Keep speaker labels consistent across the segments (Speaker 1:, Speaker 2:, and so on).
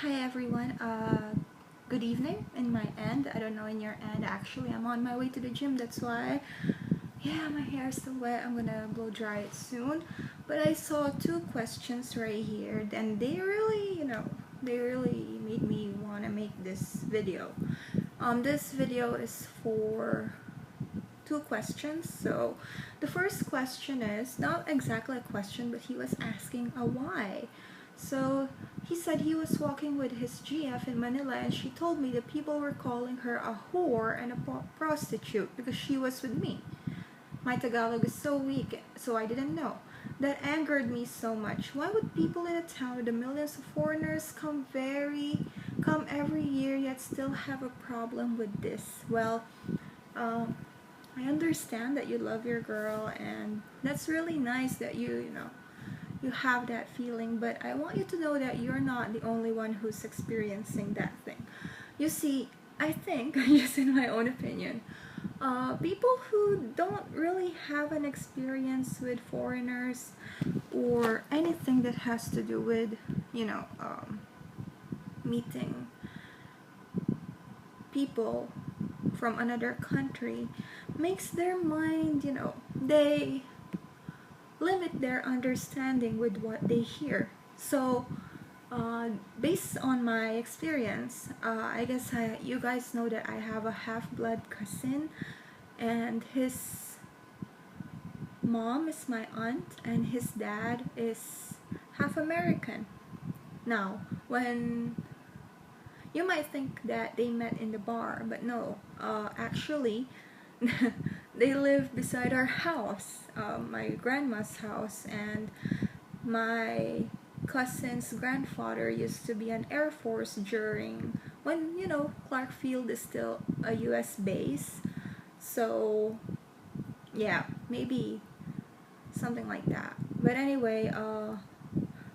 Speaker 1: Hi everyone, good evening in my end. I don't know in your end. Actually, I'm on my way to the gym, that's why. Yeah, my hair is still wet. I'm gonna blow dry it soon. But I saw two questions right here and they really, they really made me want to make this video. This video is for two questions. So the first question is not exactly a question, but he was asking a why. So he said he was walking with his GF in Manila and she told me that people were calling her a whore and a prostitute because she was with me. My Tagalog is so weak, so I didn't know. That angered me so much. Why would people in a town with the millions of foreigners come every year yet still have a problem with this? Well, I understand that you love your girl and that's really nice that you have that feeling, but I want you to know that you're not the only one who's experiencing that thing. You see, I think, just in my own opinion, people who don't really have an experience with foreigners or anything that has to do with, meeting people from another country makes their mind, they limit their understanding with what they hear. So based on my experience, I guess you guys know that I have a half-blood cousin and his mom is my aunt and his dad is half American. Now, when you might think that they met in the bar, but no, actually they live beside our house, my grandma's house, and my cousin's grandfather used to be an Air Force during when Clark Field is still a US base. So yeah, maybe something like that. But anyway,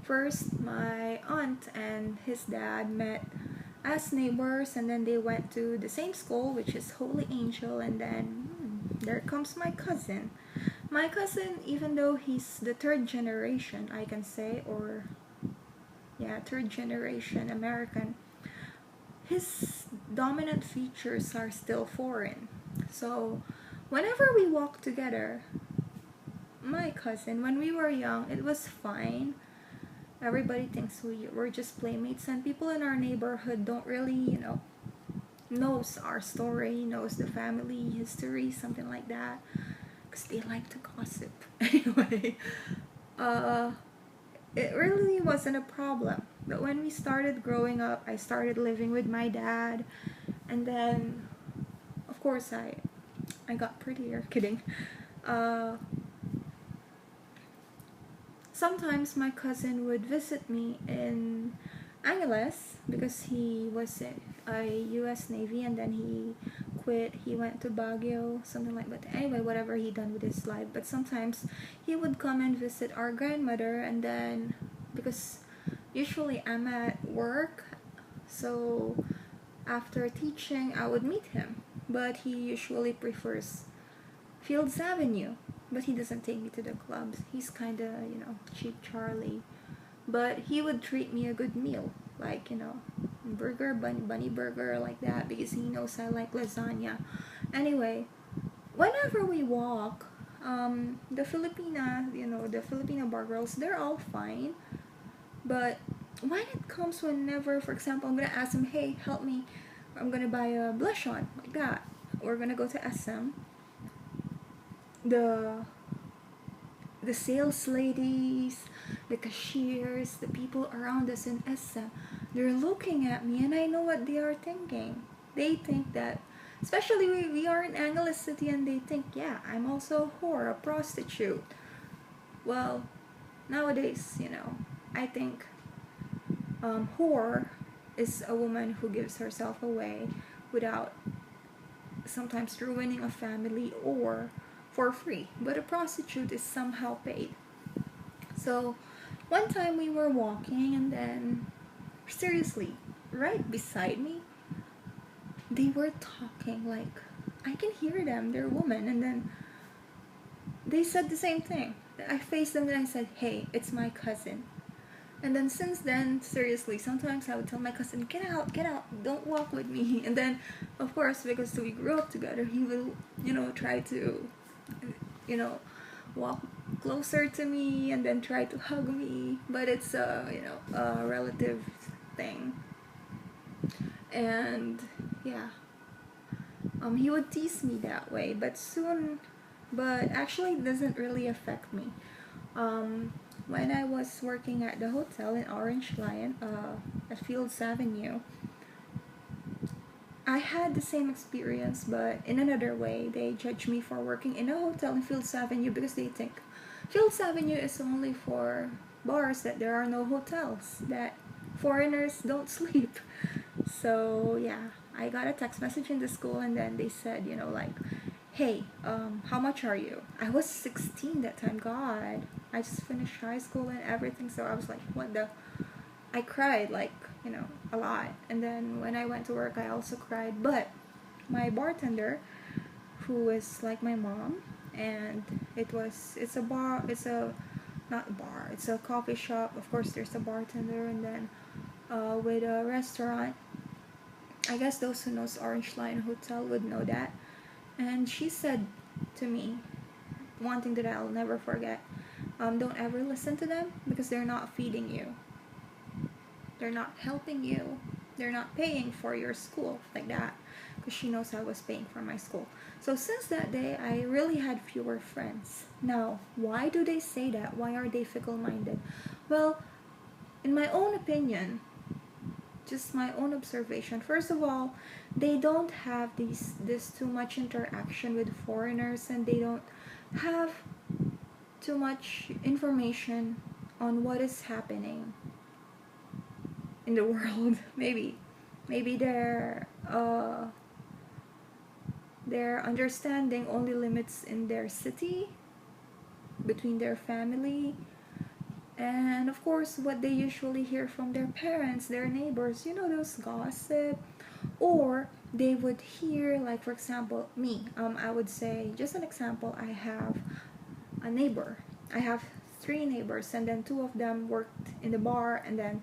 Speaker 1: first my aunt and his dad met as neighbors and then they went to the same school, which is Holy Angel, and then there comes my cousin. My cousin, even though he's the third generation, I can say, or yeah, third generation American, his dominant features are still foreign. So whenever we walk together, my cousin, when we were young, it was fine. Everybody thinks we're just playmates, and people in our neighborhood don't really, knows our story, knows the family history, something like that, because they like to gossip. Anyway, it really wasn't a problem. But when we started growing up, I started living with my dad, and then, of course, I got prettier. Kidding. Sometimes my cousin would visit me in Angeles because he was a US Navy and then he quit. He went to Baguio, something like that. Anyway, whatever he done with his life. But sometimes he would come and visit our grandmother, and then because usually I'm at work, so after teaching I would meet him. But he usually prefers Fields Avenue. But he doesn't take me to the clubs. He's kinda, cheap Charlie. But he would treat me a good meal. Like, burger, bunny burger, like that. Because he knows I like lasagna. Anyway, whenever we walk, the Filipino bar girls, they're all fine. But when it comes whenever, for example, I'm gonna ask them, hey, help me. I'm gonna buy a blush on. Like that. We're gonna go to SM. The sales ladies, the cashiers, the people around us in SM, they're looking at me and I know what they are thinking. They think that, especially we are in Angeles City, and they think, yeah, I'm also a whore, a prostitute. Well, nowadays, I think whore is a woman who gives herself away without sometimes ruining a family or for free, but a prostitute is somehow paid. So one time we were walking and then seriously, right beside me, they were talking, like I can hear them, they're women, and then they said the same thing. I faced them and I said, hey, it's my cousin. And then since then, seriously, sometimes I would tell my cousin, get out, don't walk with me. And then, of course, because we grew up together, he will, try to, walk closer to me and then try to hug me. But it's a relative thing. And yeah, he would tease me that way, but actually it doesn't really affect me. When I was working at the hotel in Orange Lion, at Fields Avenue, I had the same experience, but in another way. They judge me for working in a hotel in Fields Avenue because they think Fields Avenue is only for bars, that there are no hotels, that foreigners don't sleep. So yeah, I got a text message in the school, and then they said, hey, how much are you? I was 16 that time. God, I just finished high school and everything, so I was like, what the? I cried, a lot. And then when I went to work, I also cried. But my bartender, who is like my mom, and it's a bar, not a bar, it's a coffee shop. Of course, there's a bartender, and then with a restaurant. I guess those who knows Orange Lion Hotel would know that. And she said to me one thing that I'll never forget. Don't ever listen to them, because they're not feeding you. They're not helping you. They're not paying for your school, like that. Because she knows I was paying for my school. So since that day, I really had fewer friends. Now, why do they say that? Why are they fickle-minded? Well, in my own opinion, just my own observation, first of all, they don't have this too much interaction with foreigners, and they don't have too much information on what is happening in the world. Maybe their understanding only limits in their city, between their family, and of course what they usually hear from their parents, their neighbors, those gossip. Or they would hear, like, for example, me, I would say, just an example, I have a neighbor. I have 3 neighbors, and then 2 of them worked in the bar, and then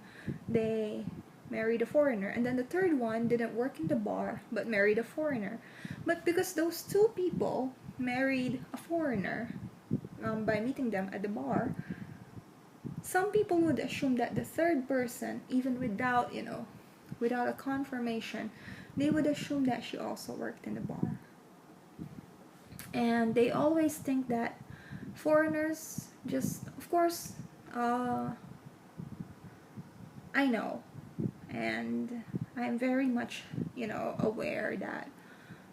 Speaker 1: they married a foreigner, and then the 3rd one didn't work in the bar but married a foreigner. But because those 2 people married a foreigner by meeting them at the bar, some people would assume that the 3rd person, even without a confirmation, they would assume that she also worked in the bar. And they always think that foreigners just, of course, I know, and I'm very much, aware that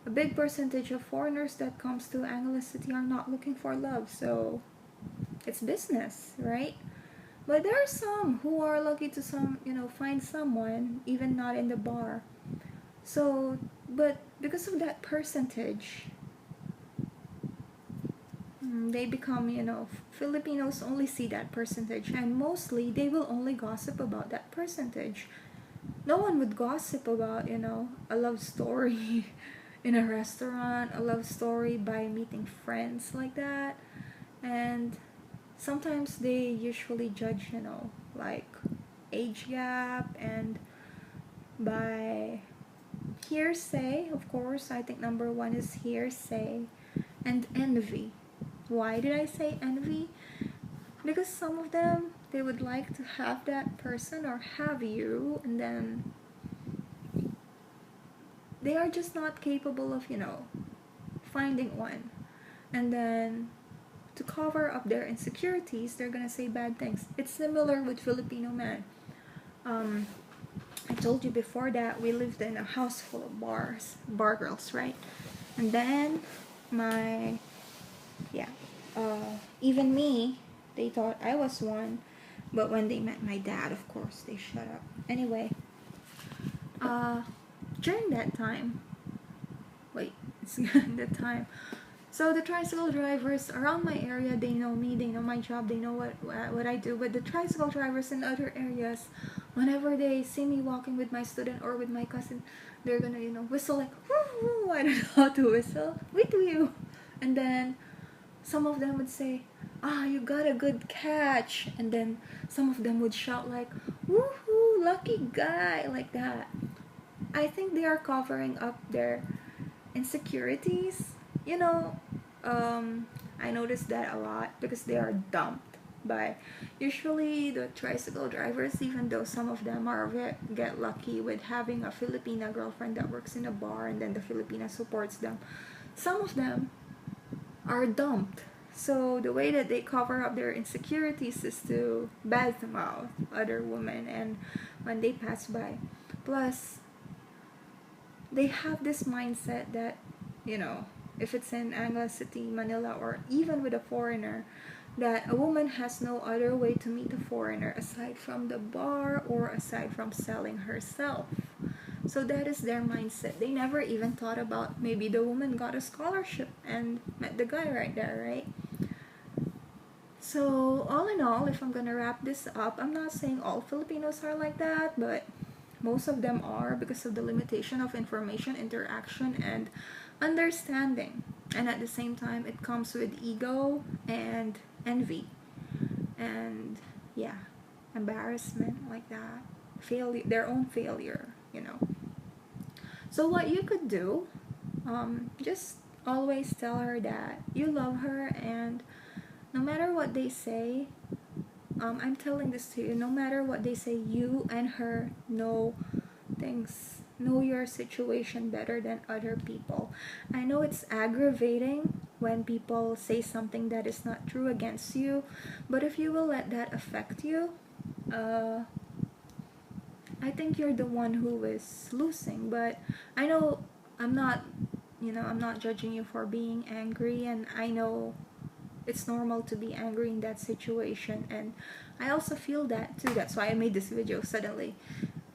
Speaker 1: a big percentage of foreigners that comes to Angeles City are not looking for love, so it's business, right? But there are some who are lucky to find someone, even not in the bar. So, but because of that percentage, they become, Filipinos only see that percentage, and mostly they will only gossip about that percentage. No one would gossip about, a love story in a restaurant, a love story by meeting friends, like that. And sometimes they usually judge, like age gap, and by hearsay. Of course, I think number 1 is hearsay, and envy. Why did I say envy? Because some of them, they would like to have that person or have you, and then they are just not capable of, finding one. And then to cover up their insecurities, they're gonna say bad things. It's similar with Filipino men. I told you before that we lived in a house full of bar girls, right? And then even me, they thought I was one, but when they met my dad, of course, they shut up. Anyway, during that time, it's the time. So the tricycle drivers around my area, they know me, they know my job, they know what I do. But the tricycle drivers in other areas, whenever they see me walking with my student or with my cousin, they're gonna, whistle like, woo, I don't know how to whistle. With you. And then some of them would say, "Ah, you got a good catch," and then some of them would shout like, "Woohoo, lucky guy," like that. I think they are covering up their insecurities. You know, I noticed that a lot because they are dumped by usually the tricycle drivers, even though some of them get lucky with having a Filipina girlfriend that works in a bar and then the Filipina supports them. Some of them are dumped. So the way that they cover up their insecurities is to badmouth other women and when they pass by. Plus, they have this mindset that, you know, if it's in Angla City, Manila, or even with a foreigner, that a woman has no other way to meet a foreigner aside from the bar or aside from selling herself. So that is their mindset. They never even thought about maybe the woman got a scholarship and met the guy right there, right? So all in all, if I'm gonna wrap this up, I'm not saying all Filipinos are like that, but most of them are because of the limitation of information, interaction, and understanding. And at the same time, it comes with ego and envy and embarrassment, like that, failure, their own failure, you know. So what you could do, just always tell her that you love her, and no matter what they say, I'm telling this to you, no matter what they say, you and her know your situation better than other people. I know it's aggravating when people say something that is not true against you, but if you will let that affect you, I think you're the one who is losing. But I know I'm not judging you for being angry, and I know it's normal to be angry in that situation, and I also feel that too. That's why I made this video suddenly.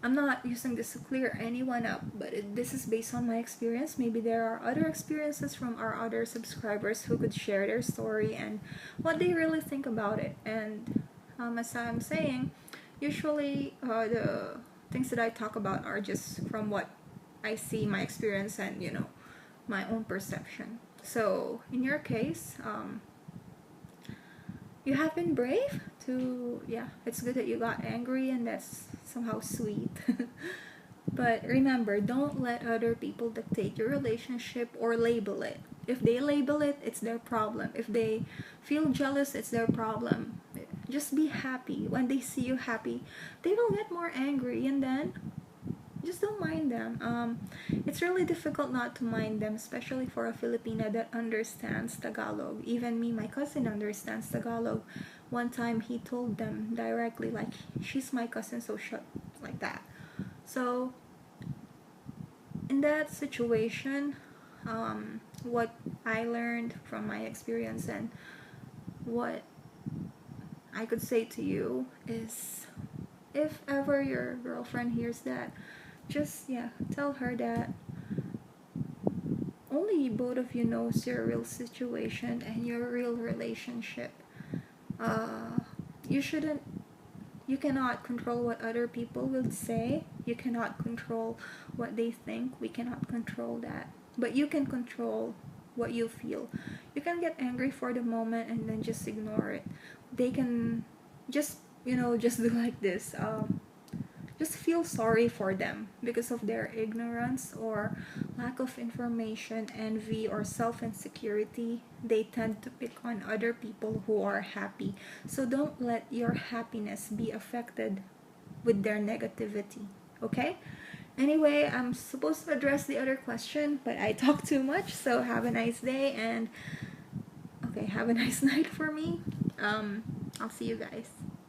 Speaker 1: I'm not using this to clear anyone up, but this is based on my experience. Maybe there are other experiences from our other subscribers who could share their story and what they really think about it. And as I'm saying, usually the things that I talk about are just from what I see, my experience, and my own perception. So in your case, you have been brave to, it's good that you got angry, and that's somehow sweet. But remember, don't let other people dictate your relationship or label it. If they label it, it's their problem. If they feel jealous, it's their problem. Just be happy. When they see you happy, they will get more angry, and then just don't mind them. It's really difficult not to mind them, especially for a Filipina that understands Tagalog. Even me, my cousin understands Tagalog. One time he told them directly, like, she's my cousin, so shut, like that. So in that situation, what I learned from my experience and what I could say to you is, if ever your girlfriend hears that, just tell her that only both of you knows your real situation and your real relationship. You cannot control what other people will say. You cannot control what they think. We cannot control that. But you can control what you feel. You can get angry for the moment and then just ignore it. They can just do like this. Just feel sorry for them because of their ignorance or lack of information, envy, or self-insecurity. They tend to pick on other people who are happy. So don't let your happiness be affected with their negativity, okay? Anyway, I'm supposed to address the other question, but I talk too much, so have a nice day, and have a nice night for me. I'll see you guys.